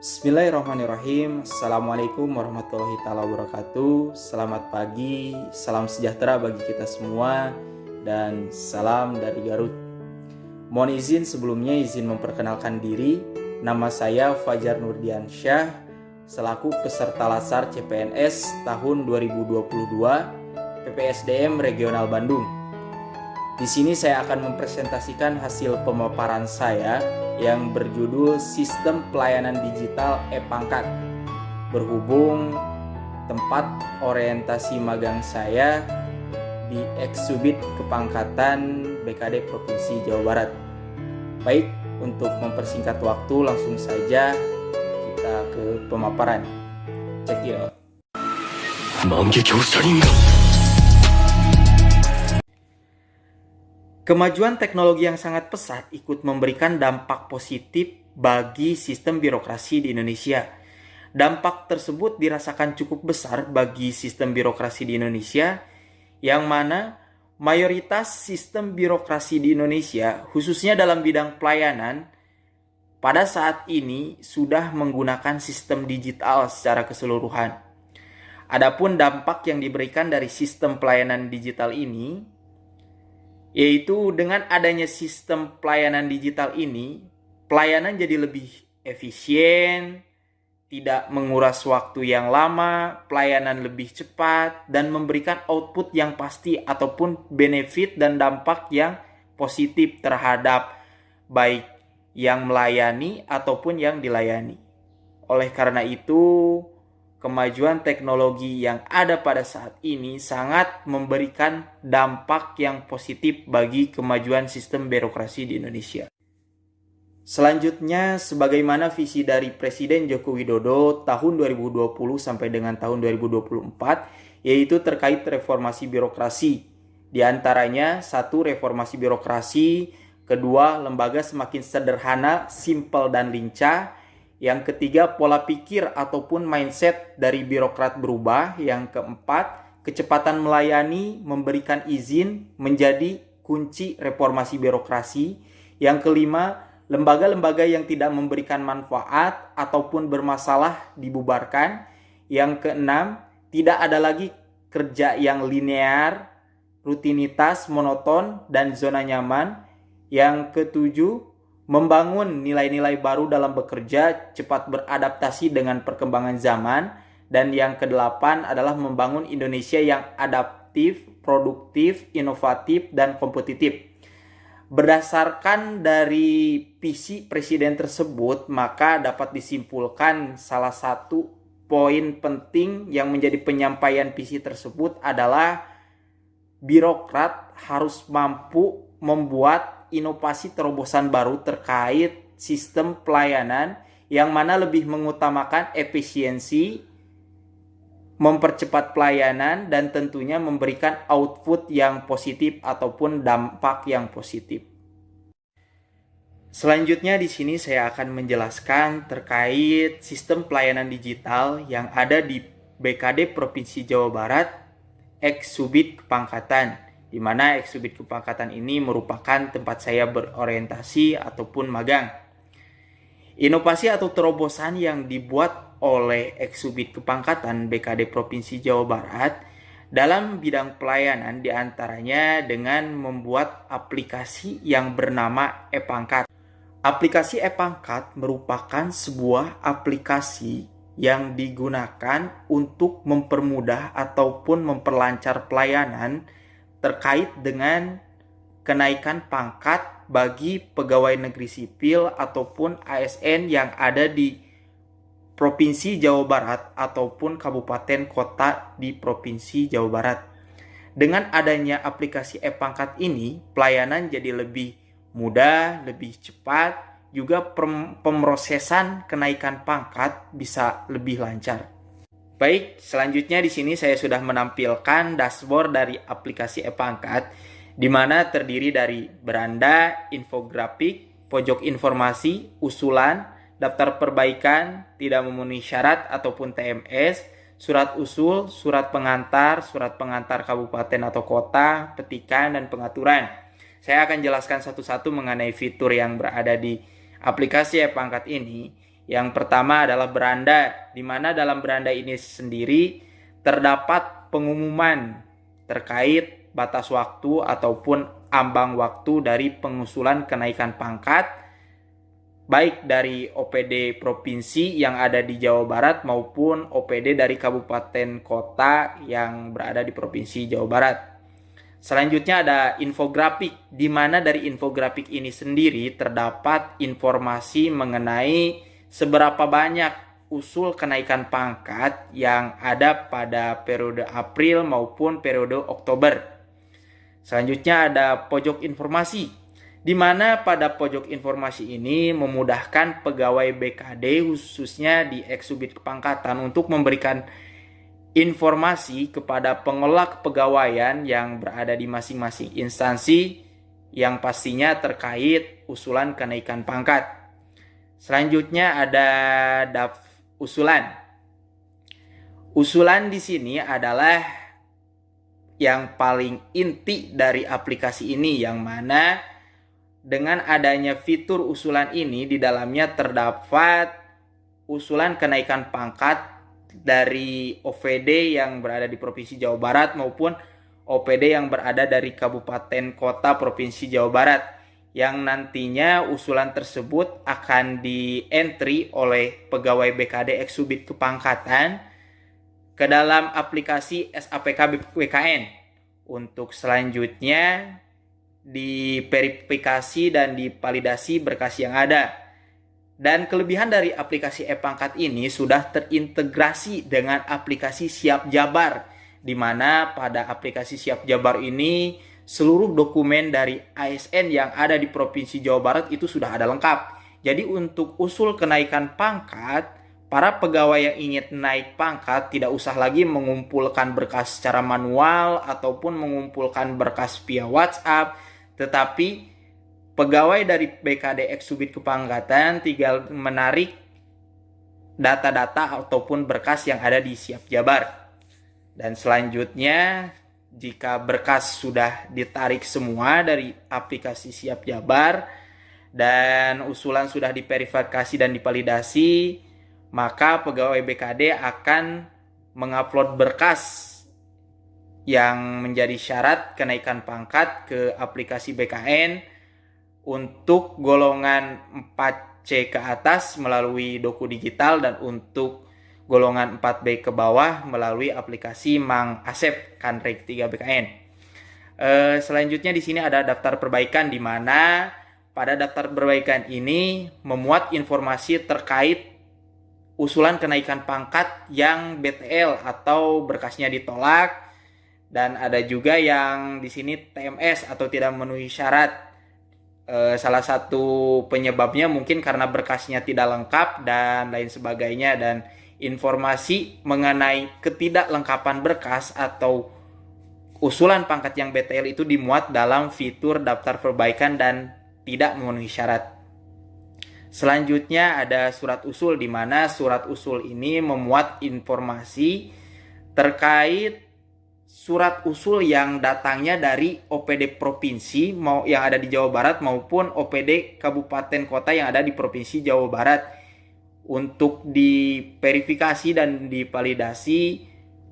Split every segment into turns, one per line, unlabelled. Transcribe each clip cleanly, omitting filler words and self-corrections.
Bismillahirrahmanirrahim. Assalamualaikum warahmatullahi wabarakatuh. Selamat pagi, salam sejahtera bagi kita semua, dan salam dari Garut. Mohon izin sebelumnya memperkenalkan diri. Nama saya Fajar Nurdiansyah, selaku peserta Lasar CPNS tahun 2022 PPSDM Regional Bandung. Di sini saya akan mempresentasikan hasil pemaparan saya yang berjudul Sistem Pelayanan Digital E-Pangkat. Berhubung tempat orientasi magang saya di Eksubit Kepangkatan BKD Provinsi Jawa Barat. Baik, untuk mempersingkat waktu langsung saja kita ke pemaparan. Check it out. Kemajuan teknologi yang sangat pesat ikut memberikan dampak positif bagi sistem birokrasi di Indonesia. Dampak tersebut dirasakan cukup besar bagi sistem birokrasi di Indonesia, yang mana mayoritas sistem birokrasi di Indonesia, khususnya dalam bidang pelayanan, pada saat ini sudah menggunakan sistem digital secara keseluruhan. Adapun dampak yang diberikan dari sistem pelayanan digital ini, yaitu dengan adanya sistem pelayanan digital ini, pelayanan jadi lebih efisien, tidak menguras waktu yang lama, pelayanan lebih cepat, dan memberikan output yang pasti ataupun benefit dan dampak yang positif terhadap baik yang melayani ataupun yang dilayani. Oleh karena itu, kemajuan teknologi yang ada pada saat ini sangat memberikan dampak yang positif bagi kemajuan sistem birokrasi di Indonesia. Selanjutnya, sebagaimana visi dari Presiden Joko Widodo tahun 2020 sampai dengan tahun 2024, yaitu terkait reformasi birokrasi. Di antaranya, 1. Reformasi birokrasi, 2. Lembaga semakin sederhana, simpel, dan lincah. Yang ketiga, pola pikir ataupun mindset dari birokrat berubah. Yang keempat, kecepatan melayani, memberikan izin menjadi kunci reformasi birokrasi. Yang kelima, lembaga-lembaga yang tidak memberikan manfaat ataupun bermasalah dibubarkan. Yang keenam, tidak ada lagi kerja yang linear, rutinitas, monoton, dan zona nyaman. Yang ketujuh, membangun nilai-nilai baru dalam bekerja, cepat beradaptasi dengan perkembangan zaman. Dan yang kedelapan adalah membangun Indonesia yang adaptif, produktif, inovatif, dan kompetitif. Berdasarkan dari visi presiden tersebut, maka dapat disimpulkan salah satu poin penting yang menjadi penyampaian visi tersebut adalah birokrat harus mampu membuat inovasi terobosan baru terkait sistem pelayanan yang mana lebih mengutamakan efisiensi, mempercepat pelayanan, dan tentunya memberikan output yang positif ataupun dampak yang positif. Selanjutnya di sini saya akan menjelaskan terkait sistem pelayanan digital yang ada di BKD Provinsi Jawa Barat, Eksubit Kepangkatan, di mana Eksubit Kepangkatan ini merupakan tempat saya berorientasi ataupun magang. Inovasi atau terobosan yang dibuat oleh Eksubit Kepangkatan BKD Provinsi Jawa Barat dalam bidang pelayanan diantaranya dengan membuat aplikasi yang bernama E-Pangkat. Aplikasi E-Pangkat merupakan sebuah aplikasi yang digunakan untuk mempermudah ataupun memperlancar pelayanan terkait dengan kenaikan pangkat bagi pegawai negeri sipil ataupun ASN yang ada di Provinsi Jawa Barat ataupun kabupaten kota di Provinsi Jawa Barat. Dengan adanya aplikasi E-Pangkat ini, pelayanan jadi lebih mudah, lebih cepat, juga pemrosesan kenaikan pangkat bisa lebih lancar. Baik, selanjutnya di sini saya sudah menampilkan dashboard dari aplikasi E-Pangkat, di mana terdiri dari beranda, infografik, pojok informasi, usulan, daftar perbaikan, tidak memenuhi syarat ataupun TMS, surat usul, surat pengantar kabupaten atau kota, petikan, dan pengaturan. Saya akan jelaskan satu-satu mengenai fitur yang berada di aplikasi E-Pangkat ini. Yang pertama adalah beranda, di mana dalam beranda ini sendiri terdapat pengumuman terkait batas waktu ataupun ambang waktu dari pengusulan kenaikan pangkat, baik dari OPD provinsi yang ada di Jawa Barat maupun OPD dari kabupaten kota yang berada di Provinsi Jawa Barat. Selanjutnya ada infografik, di mana dari infografik ini sendiri terdapat informasi mengenai seberapa banyak usul kenaikan pangkat yang ada pada periode April maupun periode Oktober. Selanjutnya ada pojok informasi, di mana pada pojok informasi ini memudahkan pegawai BKD khususnya di Eksubit Kepangkatan untuk memberikan informasi kepada pengelola kepegawaian yang berada di masing-masing instansi yang pastinya terkait usulan kenaikan pangkat. Selanjutnya ada usulan. Usulan di sini adalah yang paling inti dari aplikasi ini, yang mana dengan adanya fitur usulan ini di dalamnya terdapat usulan kenaikan pangkat dari OPD yang berada di Provinsi Jawa Barat maupun OPD yang berada dari Kabupaten Kota Provinsi Jawa Barat, yang nantinya usulan tersebut akan di-entry oleh pegawai BKD Eksubit Kepangkatan ke dalam aplikasi SAPK BKN. Untuk selanjutnya diverifikasi dan dipalidasi berkas yang ada. Dan kelebihan dari aplikasi e-pangkat ini sudah terintegrasi dengan aplikasi Siap Jabar, di mana pada aplikasi Siap Jabar ini seluruh dokumen dari ASN yang ada di Provinsi Jawa Barat itu sudah ada lengkap. Jadi untuk usul kenaikan pangkat, para pegawai yang ingin naik pangkat tidak usah lagi mengumpulkan berkas secara manual ataupun mengumpulkan berkas via WhatsApp, tetapi pegawai dari BKD Eksubit Kepangkatan tinggal menarik data-data ataupun berkas yang ada di Siap Jabar. Dan selanjutnya, jika berkas sudah ditarik semua dari aplikasi Siap Jabar dan usulan sudah diverifikasi dan dipalidasi, maka pegawai BKD akan mengupload berkas yang menjadi syarat kenaikan pangkat ke aplikasi BKN untuk golongan 4C ke atas melalui Doku Digital dan untuk golongan 4B ke bawah melalui aplikasi Mang Asep Kanrek 3 BKN. Selanjutnya di sini ada daftar perbaikan, di mana pada daftar perbaikan ini memuat informasi terkait usulan kenaikan pangkat yang BTL atau berkasnya ditolak, dan ada juga yang di sini TMS atau tidak memenuhi syarat. Salah satu penyebabnya mungkin karena berkasnya tidak lengkap dan lain sebagainya, dan informasi mengenai ketidaklengkapan berkas atau usulan pangkat yang BTL itu dimuat dalam fitur daftar perbaikan dan tidak memenuhi syarat. Selanjutnya ada surat usul, di mana surat usul ini memuat informasi terkait surat usul yang datangnya dari OPD provinsi yang ada di Jawa Barat maupun OPD kabupaten kota yang ada di Provinsi Jawa Barat untuk diverifikasi dan dipalidasi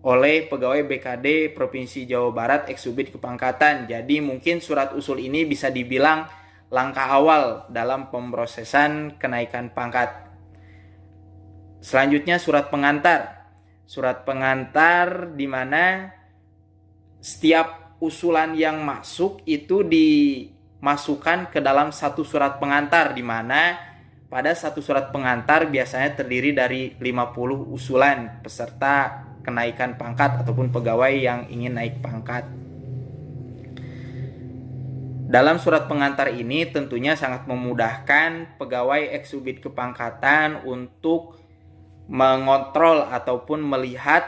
oleh pegawai BKD Provinsi Jawa Barat Eksubit Kepangkatan. Jadi mungkin surat usul ini bisa dibilang langkah awal dalam pemrosesan kenaikan pangkat. Selanjutnya surat pengantar. Surat pengantar di mana setiap usulan yang masuk itu dimasukkan ke dalam satu surat pengantar, di mana pada satu surat pengantar biasanya terdiri dari 50 usulan peserta kenaikan pangkat ataupun pegawai yang ingin naik pangkat. Dalam surat pengantar ini tentunya sangat memudahkan pegawai Eksubit Kepangkatan untuk mengontrol ataupun melihat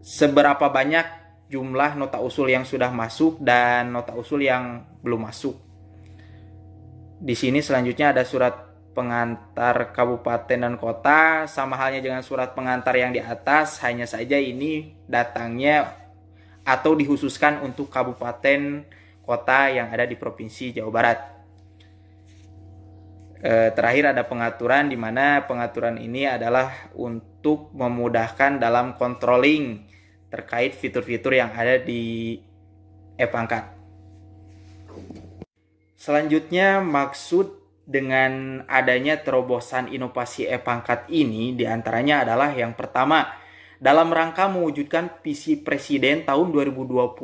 seberapa banyak jumlah nota usul yang sudah masuk dan nota usul yang belum masuk. Di sini selanjutnya ada surat pengantar kabupaten dan kota, sama halnya dengan surat pengantar yang di atas, hanya saja ini datangnya atau dikhususkan untuk kabupaten kota yang ada di Provinsi Jawa Barat. Terakhir ada pengaturan, di mana pengaturan ini adalah untuk memudahkan dalam controlling terkait fitur-fitur yang ada di e-pangkat. Selanjutnya, maksud dengan adanya terobosan inovasi e-pangkat ini diantaranya adalah yang pertama, dalam rangka mewujudkan visi Presiden tahun 2020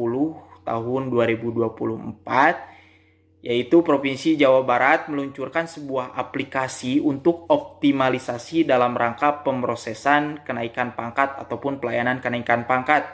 tahun 2024, yaitu Provinsi Jawa Barat meluncurkan sebuah aplikasi untuk optimalisasi dalam rangka pemrosesan kenaikan pangkat ataupun pelayanan kenaikan pangkat.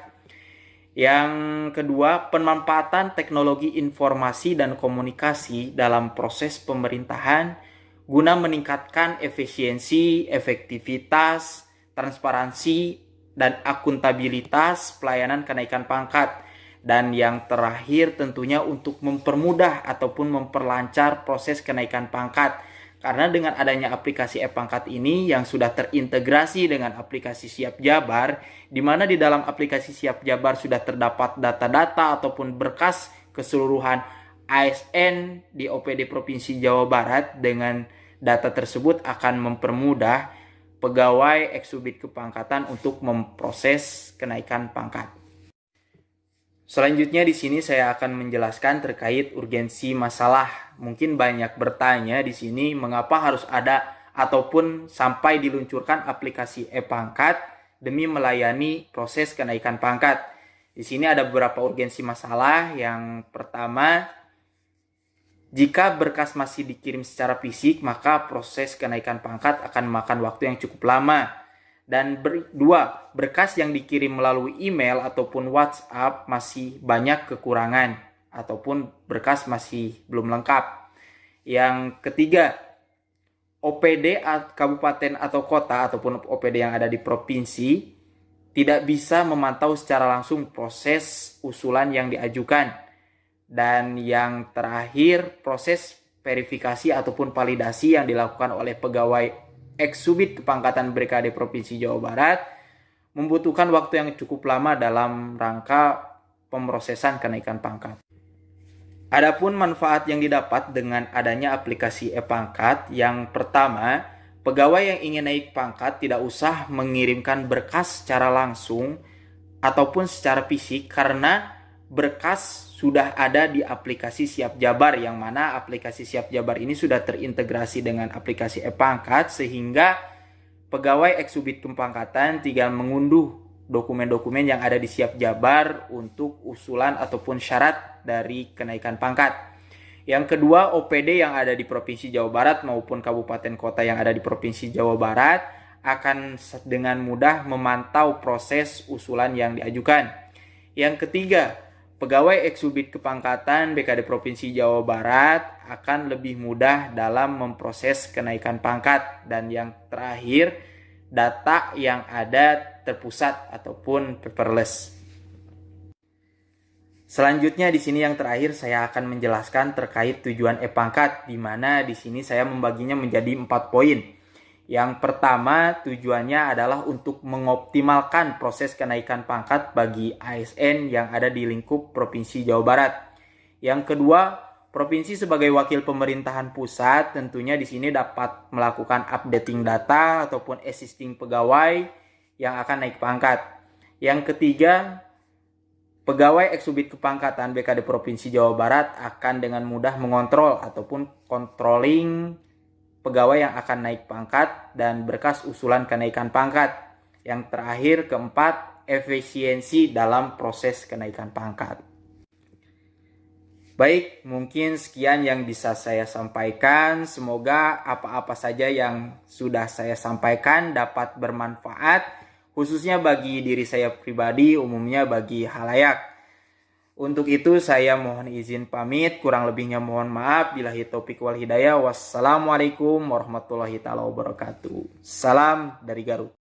Yang kedua, pemanfaatan teknologi informasi dan komunikasi dalam proses pemerintahan guna meningkatkan efisiensi, efektivitas, transparansi, dan akuntabilitas pelayanan kenaikan pangkat. Dan yang terakhir tentunya untuk mempermudah ataupun memperlancar proses kenaikan pangkat. Karena dengan adanya aplikasi e-pangkat ini yang sudah terintegrasi dengan aplikasi Siap Jabar, di mana di dalam aplikasi Siap Jabar sudah terdapat data-data ataupun berkas keseluruhan ASN di OPD Provinsi Jawa Barat. Dengan data tersebut akan mempermudah pegawai eksubit kepangkatan untuk memproses kenaikan pangkat. Selanjutnya di sini saya akan menjelaskan terkait urgensi masalah. Mungkin banyak bertanya di sini mengapa harus ada ataupun sampai diluncurkan aplikasi e-pangkat demi melayani proses kenaikan pangkat. Di sini ada beberapa urgensi masalah. Yang pertama, jika berkas masih dikirim secara fisik, maka proses kenaikan pangkat akan memakan waktu yang cukup lama. Dan dua, berkas yang dikirim melalui email ataupun WhatsApp masih banyak kekurangan ataupun berkas masih belum lengkap. Yang ketiga, OPD kabupaten atau kota ataupun OPD yang ada di provinsi tidak bisa memantau secara langsung proses usulan yang diajukan. Dan yang terakhir, proses verifikasi ataupun validasi yang dilakukan oleh pegawai eksubit kepangkatan BKD Provinsi Jawa Barat membutuhkan waktu yang cukup lama dalam rangka pemrosesan kenaikan pangkat. Adapun manfaat yang didapat dengan adanya aplikasi e-pangkat, yang pertama, pegawai yang ingin naik pangkat tidak usah mengirimkan berkas secara langsung ataupun secara fisik karena berkas sudah ada di aplikasi Siap Jabar, yang mana aplikasi Siap Jabar ini sudah terintegrasi dengan aplikasi e-pangkat sehingga pegawai eksubit kepangkatan tinggal mengunduh dokumen-dokumen yang ada di Siap Jabar untuk usulan ataupun syarat dari kenaikan pangkat. Yang kedua, OPD yang ada di Provinsi Jawa Barat maupun kabupaten kota yang ada di Provinsi Jawa Barat akan dengan mudah memantau proses usulan yang diajukan. Yang ketiga, pegawai eksubit kepangkatan BKD Provinsi Jawa Barat akan lebih mudah dalam memproses kenaikan pangkat. Dan yang terakhir, data yang ada terpusat ataupun paperless. Selanjutnya di sini yang terakhir saya akan menjelaskan terkait tujuan e-pangkat, di mana di sini saya membaginya menjadi 4 poin. Yang pertama, tujuannya adalah untuk mengoptimalkan proses kenaikan pangkat bagi ASN yang ada di lingkup Provinsi Jawa Barat. Yang kedua, provinsi sebagai wakil pemerintahan pusat tentunya di sini dapat melakukan updating data ataupun existing pegawai yang akan naik pangkat. Yang ketiga, pegawai eksubit kepangkatan BKD Provinsi Jawa Barat akan dengan mudah mengontrol ataupun controlling pegawai yang akan naik pangkat dan berkas usulan kenaikan pangkat. Yang terakhir, keempat, efisiensi dalam proses kenaikan pangkat. Baik, mungkin sekian yang bisa saya sampaikan. Semoga apa-apa saja yang sudah saya sampaikan dapat bermanfaat, khususnya bagi diri saya pribadi, umumnya bagi halayak. Untuk itu saya mohon izin pamit, kurang lebihnya mohon maaf. Billahi taufik wal hidayah. Wassalamualaikum warahmatullahi wabarakatuh. Salam dari Garut.